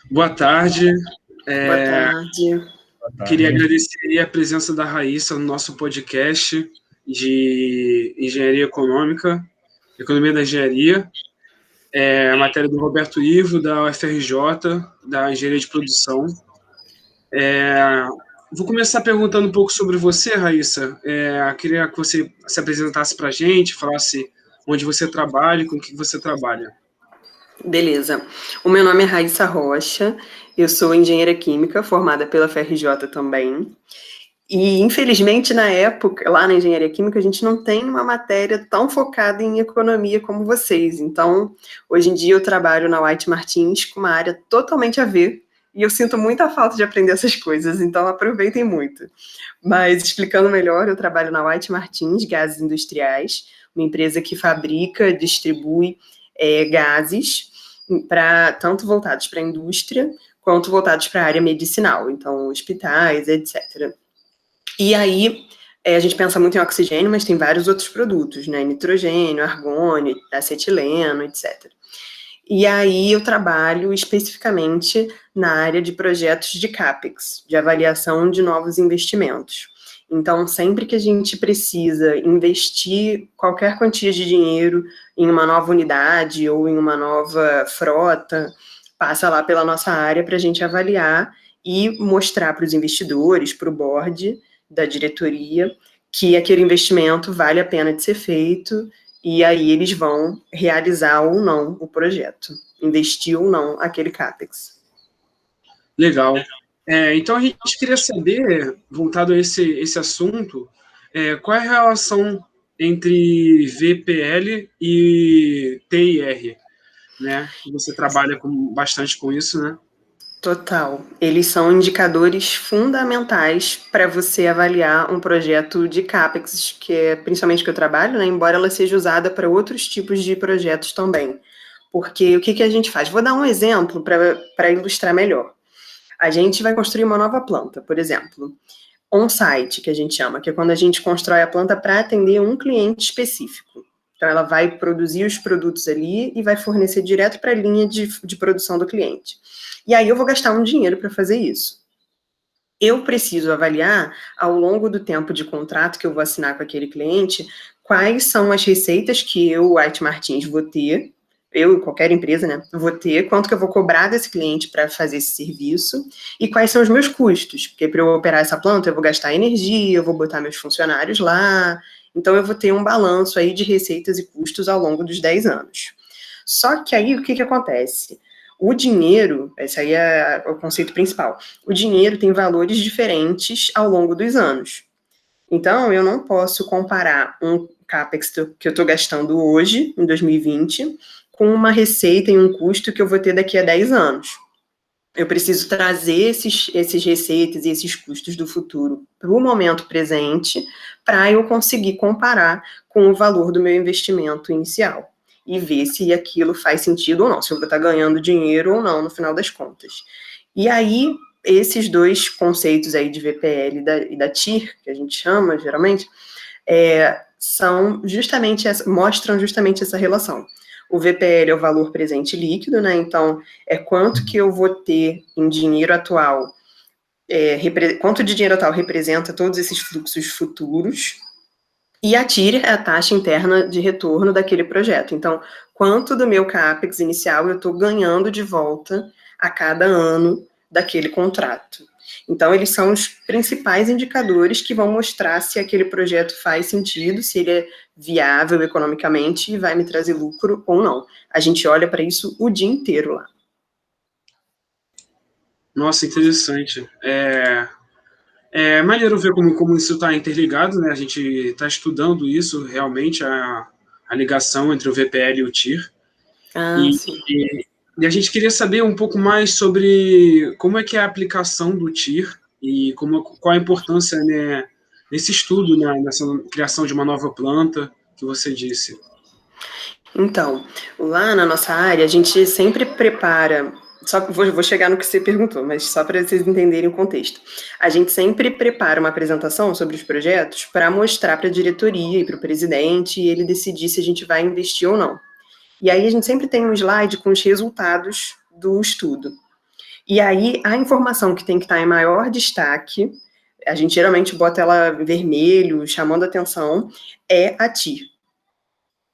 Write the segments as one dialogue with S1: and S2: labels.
S1: Boa tarde.
S2: Boa tarde.
S1: Queria agradecer a presença da Raíssa no nosso podcast de Engenharia Econômica, Economia da Engenharia. A matéria do Roberto Ivo, da UFRJ, da Engenharia de Produção. Vou começar perguntando um pouco sobre você, Raíssa. Queria que você se apresentasse para a gente, falasse onde você trabalha e com o que você trabalha.
S2: Beleza. O meu nome é Raíssa Rocha, eu sou engenheira química, formada pela UFRJ também. E, infelizmente, na época, lá na engenharia química, a gente não tem uma matéria tão focada em economia como vocês. Então, hoje em dia, eu trabalho na White Martins com uma área totalmente a ver, e eu sinto muita falta de aprender essas coisas, então aproveitem muito. Mas, explicando melhor, eu trabalho na White Martins Gases Industriais, uma empresa que fabrica, distribui gases, tanto voltados para a indústria, quanto voltados para a área medicinal, então hospitais, etc. E aí, a gente pensa muito em oxigênio, mas tem vários outros produtos, né? Nitrogênio, argônio, acetileno, etc. E aí eu trabalho especificamente na área de projetos de CAPEX, de avaliação de novos investimentos. Então, sempre que a gente precisa investir qualquer quantia de dinheiro em uma nova unidade ou em uma nova frota, passa lá pela nossa área para a gente avaliar e mostrar para os investidores, para o board da diretoria, que aquele investimento vale a pena de ser feito, e aí eles vão realizar ou não o projeto, investir ou não aquele CAPEX.
S1: Legal. Então a gente queria saber, voltado a esse assunto, qual é a relação entre VPL e TIR, né? Você trabalha bastante com isso, né?
S2: Total. Eles são indicadores fundamentais para você avaliar um projeto de CAPEX, que é principalmente que eu trabalho, né? Embora ela seja usada para outros tipos de projetos também. Porque o que a gente faz? Vou dar um exemplo para ilustrar melhor. A gente vai construir uma nova planta, por exemplo, on-site, que a gente chama, que é quando a gente constrói a planta para atender um cliente específico. Então, ela vai produzir os produtos ali e vai fornecer direto para a linha de produção do cliente. E aí eu vou gastar um dinheiro para fazer isso. Eu preciso avaliar, ao longo do tempo de contrato que eu vou assinar com aquele cliente, quais são as receitas que eu, White Martins, vou ter, eu, qualquer empresa, né, vou ter, quanto que eu vou cobrar desse cliente para fazer esse serviço, e quais são os meus custos, porque para eu operar essa planta eu vou gastar energia, eu vou botar meus funcionários lá, então eu vou ter um balanço aí de receitas e custos ao longo dos 10 anos. Só que aí o que acontece? O dinheiro, esse aí é o conceito principal, o dinheiro tem valores diferentes ao longo dos anos. Então, eu não posso comparar um CAPEX que eu estou gastando hoje, em 2020, com uma receita e um custo que eu vou ter daqui a 10 anos. Eu preciso trazer esses receitas e esses custos do futuro para o momento presente, para eu conseguir comparar com o valor do meu investimento inicial e ver se aquilo faz sentido ou não, se eu vou estar ganhando dinheiro ou não, no final das contas. E aí, esses dois conceitos aí de VPL e da TIR, que a gente chama, geralmente, mostram justamente essa relação. O VPL é o valor presente líquido, né? Então, é quanto que eu vou ter em dinheiro atual, quanto de dinheiro atual representa todos esses fluxos futuros, e a TIR é a taxa interna de retorno daquele projeto. Então, quanto do meu CAPEX inicial eu estou ganhando de volta a cada ano daquele contrato. Então, eles são os principais indicadores que vão mostrar se aquele projeto faz sentido, se ele é viável economicamente e vai me trazer lucro ou não. A gente olha para isso o dia inteiro lá.
S1: Nossa, interessante. É maneiro ver como isso está interligado, né? A gente está estudando isso realmente, a ligação entre o VPL e o TIR.
S2: Sim.
S1: E a gente queria saber um pouco mais sobre como é que é a aplicação do TIR e qual a importância, né, nesse estudo, né, nessa criação de uma nova planta que você disse.
S2: Então, lá na nossa área, a gente sempre prepara. Só vou chegar no que você perguntou, mas só para vocês entenderem o contexto. A gente sempre prepara uma apresentação sobre os projetos para mostrar para a diretoria e para o presidente e ele decidir se a gente vai investir ou não. E aí a gente sempre tem um slide com os resultados do estudo. E aí, a informação que tem que estar em maior destaque, a gente geralmente bota ela vermelho, chamando atenção, é a TIR.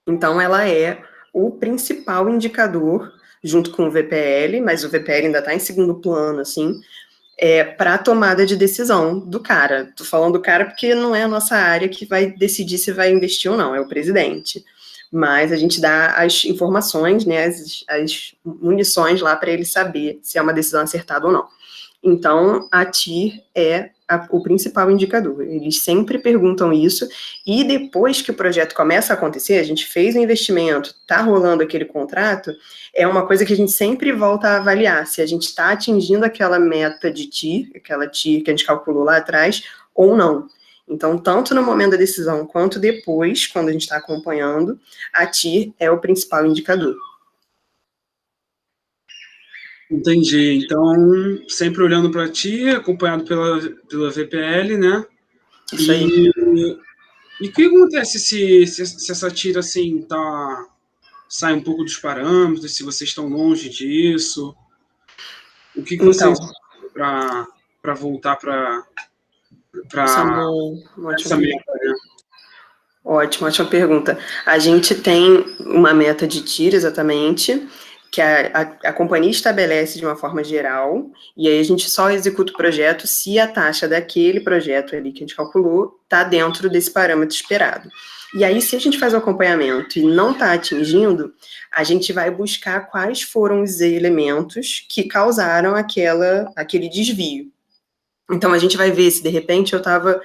S2: Então, ela é o principal indicador, junto com o VPL, mas o VPL ainda está em segundo plano, assim, para a tomada de decisão do cara. Tô falando do cara porque não é a nossa área que vai decidir se vai investir ou não, é o presidente. Mas a gente dá as informações, né, as munições lá para ele saber se é uma decisão acertada ou não. Então, a TIR é o principal indicador. Eles sempre perguntam isso, e depois que o projeto começa a acontecer, a gente fez o investimento, está rolando aquele contrato, é uma coisa que a gente sempre volta a avaliar, se a gente está atingindo aquela meta de TIR, aquela TIR que a gente calculou lá atrás, ou não. Então, tanto no momento da decisão, quanto depois, quando a gente está acompanhando, a TIR é o principal indicador.
S1: Entendi. Então, sempre olhando para ti, acompanhado pela VPL, né?
S2: Isso aí.
S1: E o que acontece se essa tira, assim, sai um pouco dos parâmetros, se vocês estão longe disso? O que vocês para voltar para essa meta, né?
S2: Ótima pergunta. A gente tem uma meta de tiro, exatamente, que a companhia estabelece de uma forma geral, e aí a gente só executa o projeto se a taxa daquele projeto ali que a gente calculou está dentro desse parâmetro esperado. E aí, se a gente faz o acompanhamento e não está atingindo, a gente vai buscar quais foram os elementos que causaram aquele desvio. Então, a gente vai ver se, de repente, eu estava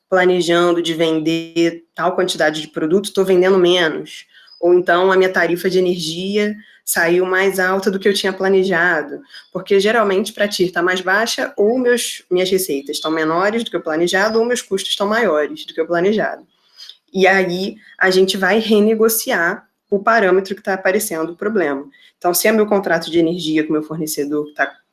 S2: planejando de vender tal quantidade de produto, estou vendendo menos. Ou então, a minha tarifa de energia saiu mais alta do que eu tinha planejado. Porque, geralmente, para a TIR está mais baixa, ou minhas receitas estão menores do que o planejado, ou meus custos estão maiores do que o planejado. E aí, a gente vai renegociar o parâmetro que está aparecendo o problema. Então, se é meu contrato de energia com meu fornecedor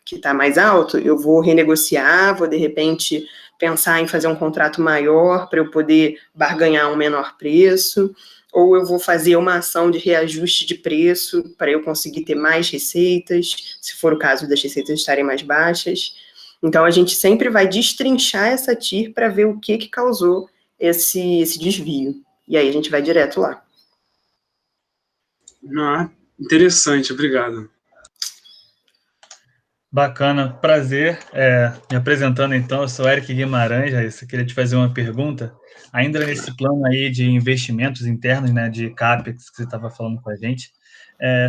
S2: que está mais alto, eu vou renegociar, vou, de repente, pensar em fazer um contrato maior para eu poder barganhar um menor preço, ou eu vou fazer uma ação de reajuste de preço para eu conseguir ter mais receitas, se for o caso das receitas estarem mais baixas. Então, a gente sempre vai destrinchar essa TIR para ver o que causou esse desvio. E aí a gente vai direto lá.
S1: Interessante, obrigado.
S3: Bacana, prazer. Me apresentando então, eu sou Eric Guimarães, Raíssa, queria te fazer uma pergunta. Ainda nesse plano aí de investimentos internos, né, de CAPEX, que você estava falando com a gente,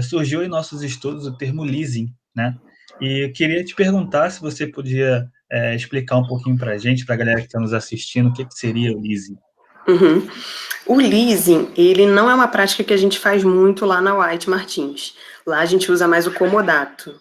S3: surgiu em nossos estudos o termo leasing, né? E eu queria te perguntar se você podia explicar um pouquinho para a gente, para a galera que está nos assistindo, o que seria o leasing.
S2: Uhum. O leasing, ele não é uma prática que a gente faz muito lá na White Martins. Lá a gente usa mais o comodato.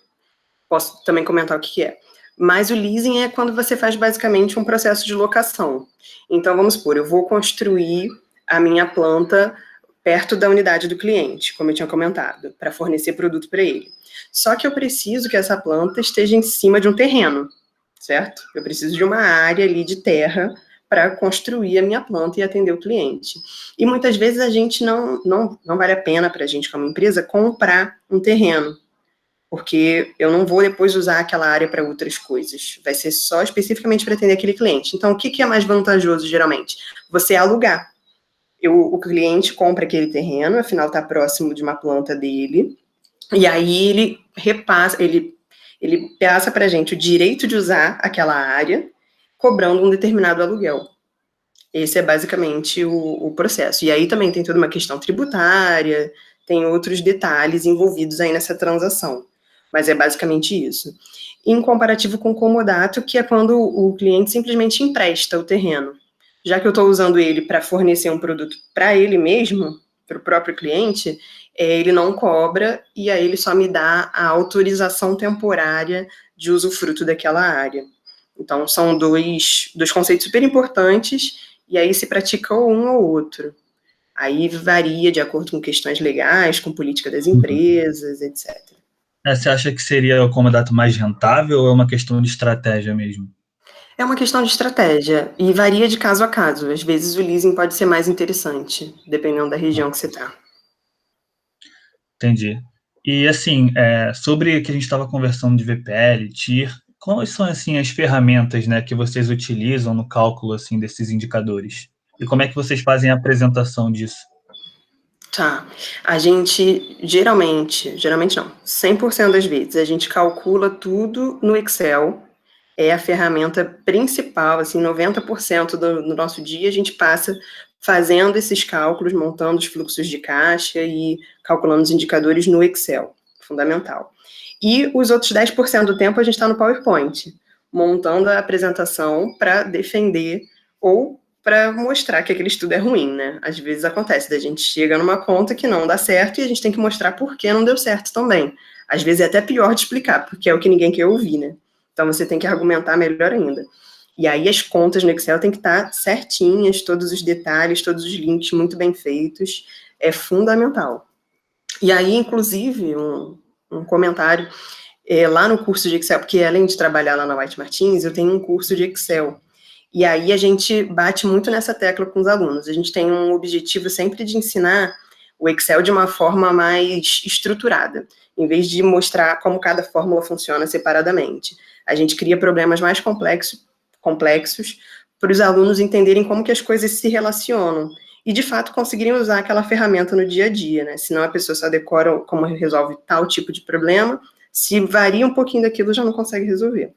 S2: Posso também comentar o que é. Mas o leasing é quando você faz basicamente um processo de locação. Então, vamos supor, eu vou construir a minha planta perto da unidade do cliente, como eu tinha comentado, para fornecer produto para ele. Só que eu preciso que essa planta esteja em cima de um terreno, certo? Eu preciso de uma área ali de terra para construir a minha planta e atender o cliente. E muitas vezes a gente não vale a pena para a gente, como empresa, comprar um terreno, porque eu não vou depois usar aquela área para outras coisas. Vai ser só especificamente para atender aquele cliente. Então, o que é mais vantajoso, geralmente? Você alugar. O cliente compra aquele terreno, afinal está próximo de uma planta dele, e aí ele passa para a gente o direito de usar aquela área, cobrando um determinado aluguel. Esse é basicamente o processo. E aí também tem toda uma questão tributária, tem outros detalhes envolvidos aí nessa transação. Mas é basicamente isso. Em comparativo com o comodato, que é quando o cliente simplesmente empresta o terreno. Já que eu estou usando ele para fornecer um produto para ele mesmo, para o próprio cliente, ele não cobra e aí ele só me dá a autorização temporária de usufruto daquela área. Então, são dois conceitos super importantes, e aí se pratica ou um ou outro. Aí varia de acordo com questões legais, com política das empresas, etc.
S3: Você acha que seria o comodato mais rentável ou é uma questão de estratégia mesmo?
S2: É uma questão de estratégia e varia de caso a caso. Às vezes o leasing pode ser mais interessante, dependendo da região que você está.
S3: Entendi. E, assim, sobre o que a gente estava conversando de VPL, TIR, quais são, assim, as ferramentas, né, que vocês utilizam no cálculo, assim, desses indicadores? E como é que vocês fazem a apresentação disso?
S2: Tá. A gente, geralmente não, 100% das vezes, a gente calcula tudo no Excel. É a ferramenta principal, assim, 90% do nosso dia a gente passa fazendo esses cálculos, montando os fluxos de caixa e calculando os indicadores no Excel, fundamental. E os outros 10% do tempo a gente está no PowerPoint, montando a apresentação para defender ou para mostrar que aquele estudo é ruim, né? Às vezes acontece, da gente chega numa conta que não dá certo e a gente tem que mostrar por que não deu certo também. Às vezes é até pior de explicar, porque é o que ninguém quer ouvir, né? Então você tem que argumentar melhor ainda. E aí as contas no Excel tem que estar certinhas, todos os detalhes, todos os links muito bem feitos, é fundamental. E aí, inclusive, um comentário, lá no curso de Excel, porque além de trabalhar lá na White Martins, eu tenho um curso de Excel. E aí a gente bate muito nessa tecla com os alunos. A gente tem um objetivo sempre de ensinar o Excel de uma forma mais estruturada, em vez de mostrar como cada fórmula funciona separadamente. A gente cria problemas mais complexos para os alunos entenderem como que as coisas se relacionam e, de fato, conseguirem usar aquela ferramenta no dia a dia, né? Senão a pessoa só decora como resolve tal tipo de problema, se varia um pouquinho daquilo, já não consegue resolver.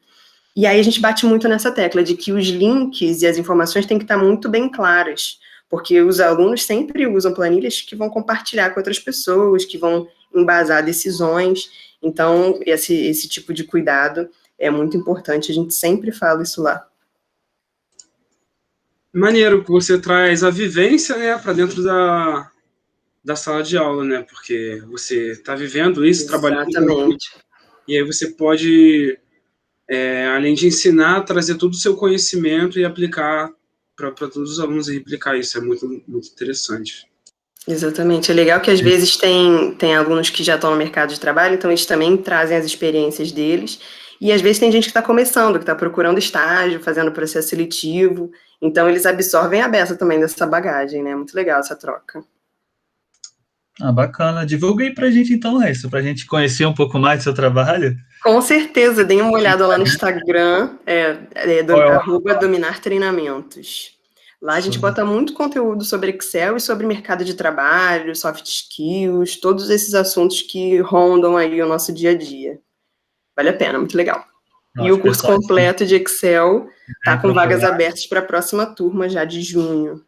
S2: E aí a gente bate muito nessa tecla de que os links e as informações têm que estar muito bem claras, porque os alunos sempre usam planilhas que vão compartilhar com outras pessoas, que vão embasar decisões. Então, esse tipo de cuidado é muito importante, a gente sempre fala isso lá.
S1: Maneiro que você traz a vivência, né, para dentro da sala de aula, né? Porque você está vivendo isso, trabalhando com isso, e aí você pode, além de ensinar, trazer todo o seu conhecimento e aplicar para todos os alunos e replicar isso. É muito, muito interessante.
S2: Exatamente. É legal que às vezes tem alunos que já estão no mercado de trabalho, então eles também trazem as experiências deles. E às vezes tem gente que está começando, que está procurando estágio, fazendo processo seletivo. Então eles absorvem a beça também dessa bagagem, né? Muito legal essa troca.
S3: Ah, bacana. Divulga aí pra gente então, Raíssa, pra gente conhecer um pouco mais do seu trabalho.
S2: Com certeza, deem uma olhada lá no Instagram, @dominar treinamentos. Lá a gente bota muito conteúdo sobre Excel e sobre mercado de trabalho, soft skills, todos esses assuntos que rondam aí o nosso dia a dia. Vale a pena, muito legal.
S3: Nossa,
S2: e o curso
S3: pessoal,
S2: completo de Excel está com
S3: procurar.
S2: vagas abertas para a próxima turma, já de junho.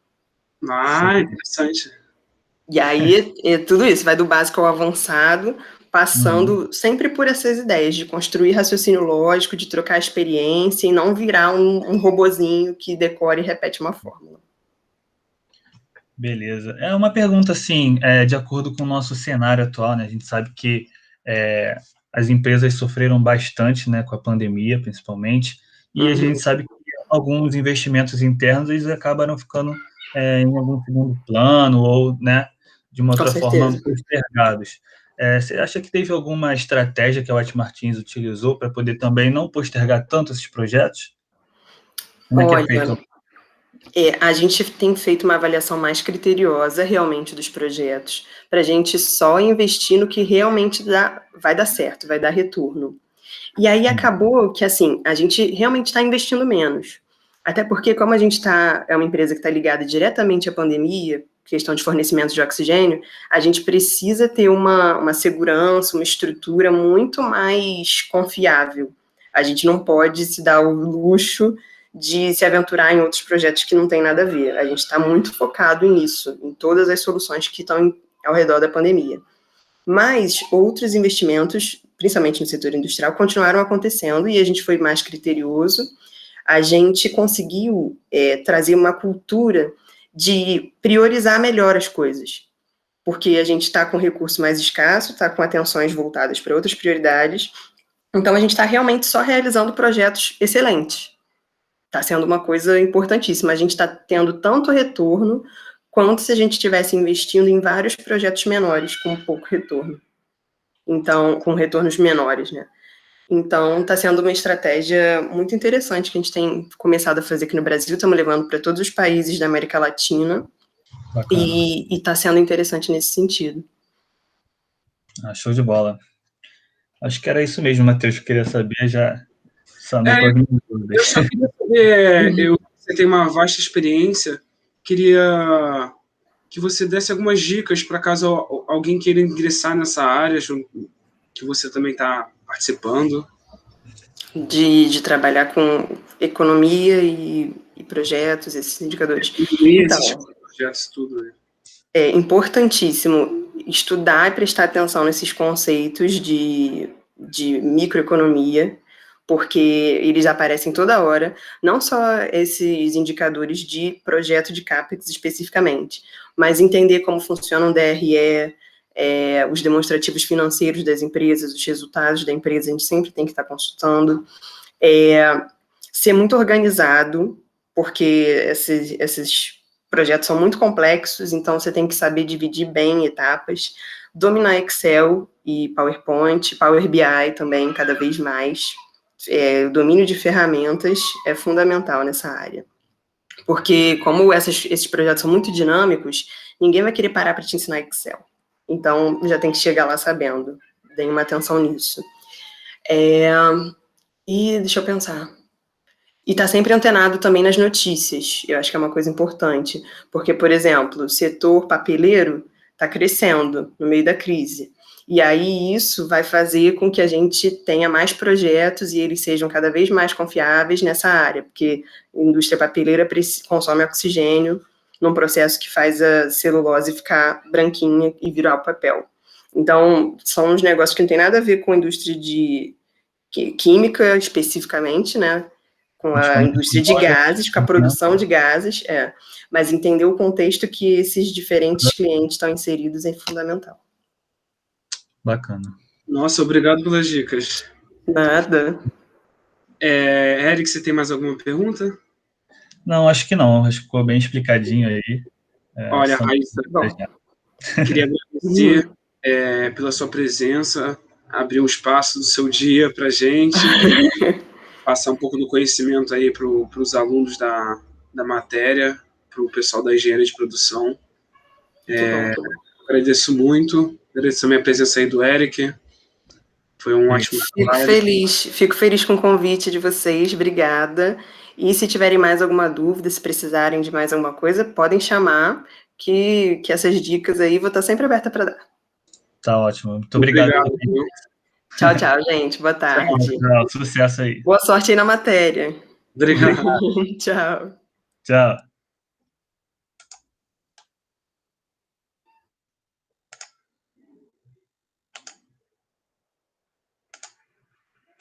S1: Ah, interessante.
S2: E aí, é tudo isso, vai do básico ao avançado, passando sempre por essas ideias de construir raciocínio lógico, de trocar experiência e não virar um robozinho que decora e repete uma fórmula.
S3: Beleza. É uma pergunta, assim, de acordo com o nosso cenário atual, né? A gente sabe que as empresas sofreram bastante, né, com a pandemia, principalmente, e a gente sabe que alguns investimentos internos, eles acabaram ficando em algum segundo plano ou, né, de uma outra forma postergados. Você acha que teve alguma estratégia que a White Martins utilizou para poder também não postergar tanto esses projetos? Como é que é feito?
S2: A gente tem feito uma avaliação mais criteriosa realmente dos projetos, para a gente só investir no que realmente vai dar certo, vai dar retorno. E aí acabou que, assim, a gente realmente está investindo menos. Até porque, como a gente é uma empresa que está ligada diretamente à pandemia, questão de fornecimento de oxigênio, a gente precisa ter uma segurança, uma estrutura muito mais confiável. A gente não pode se dar o luxo de se aventurar em outros projetos que não tem nada a ver. A gente está muito focado nisso, em todas as soluções que estão ao redor da pandemia. Mas outros investimentos, principalmente no setor industrial, continuaram acontecendo e a gente foi mais criterioso. A gente conseguiu trazer uma cultura de priorizar melhor as coisas, porque a gente está com recurso mais escasso, está com atenções voltadas para outras prioridades, então a gente está realmente só realizando projetos excelentes. Está sendo uma coisa importantíssima. A gente está tendo tanto retorno quanto se a gente estivesse investindo em vários projetos menores, com pouco retorno. Então, com retornos menores, né? Então, está sendo uma estratégia muito interessante que a gente tem começado a fazer aqui no Brasil, estamos levando para todos os países da América Latina, e está sendo interessante nesse sentido.
S3: Show de bola. Acho que era isso mesmo, Matheus, que eu queria saber, já sanou todas as minhas dúvidas.
S1: Eu só queria saber, você tem uma vasta experiência, queria que você desse algumas dicas para caso alguém queira ingressar nessa área, que você também está participando.
S2: De trabalhar com economia e projetos, esses indicadores.
S1: Então, esses projetos, tudo. Né?
S2: É importantíssimo estudar e prestar atenção nesses conceitos de microeconomia, porque eles aparecem toda hora, não só esses indicadores de projeto de CAPEX especificamente, mas entender como funciona um DRE, os demonstrativos financeiros das empresas, os resultados da empresa, a gente sempre tem que estar consultando, ser muito organizado, porque esses projetos são muito complexos, então você tem que saber dividir bem em etapas, dominar Excel e PowerPoint, Power BI também, cada vez mais. O domínio de ferramentas é fundamental nessa área. Porque como esses projetos são muito dinâmicos, ninguém vai querer parar para te ensinar Excel. Então, já tem que chegar lá sabendo. Deem uma atenção nisso. E deixa eu pensar. E está sempre antenado também nas notícias, eu acho que é uma coisa importante, porque, por exemplo, o setor papeleiro está crescendo no meio da crise, e aí isso vai fazer com que a gente tenha mais projetos e eles sejam cada vez mais confiáveis nessa área, porque a indústria papeleira consome oxigênio num processo que faz a celulose ficar branquinha e virar o papel. Então, são uns negócios que não tem nada a ver com a indústria de química especificamente, né? Com a indústria de gases, com a produção de gases, mas entender o contexto que esses diferentes clientes estão inseridos é fundamental.
S3: Bacana.
S1: Nossa, obrigado pelas dicas.
S2: Nada.
S1: Eric, você tem mais alguma pergunta?
S3: Não, acho que não. Acho que ficou bem explicadinho aí.
S1: Olha, Raíssa, queria agradecer pela sua presença, abrir um espaço do seu dia para a gente, passar um pouco do conhecimento aí para os alunos da matéria, para o pessoal da engenharia de produção. Agradeço muito, agradeço também a presença aí do Eric. Foi um ótimo
S2: trabalho. Fico feliz com o convite de vocês, obrigada. E se tiverem mais alguma dúvida, se precisarem de mais alguma coisa, podem chamar, que essas dicas aí vou estar sempre aberta para dar.
S3: Tá ótimo. Muito obrigado.
S2: Tchau, tchau, gente. Boa tarde.
S3: Tchau, sucesso aí.
S2: Boa sorte aí na matéria.
S1: Obrigado.
S2: Tchau.
S3: Tchau.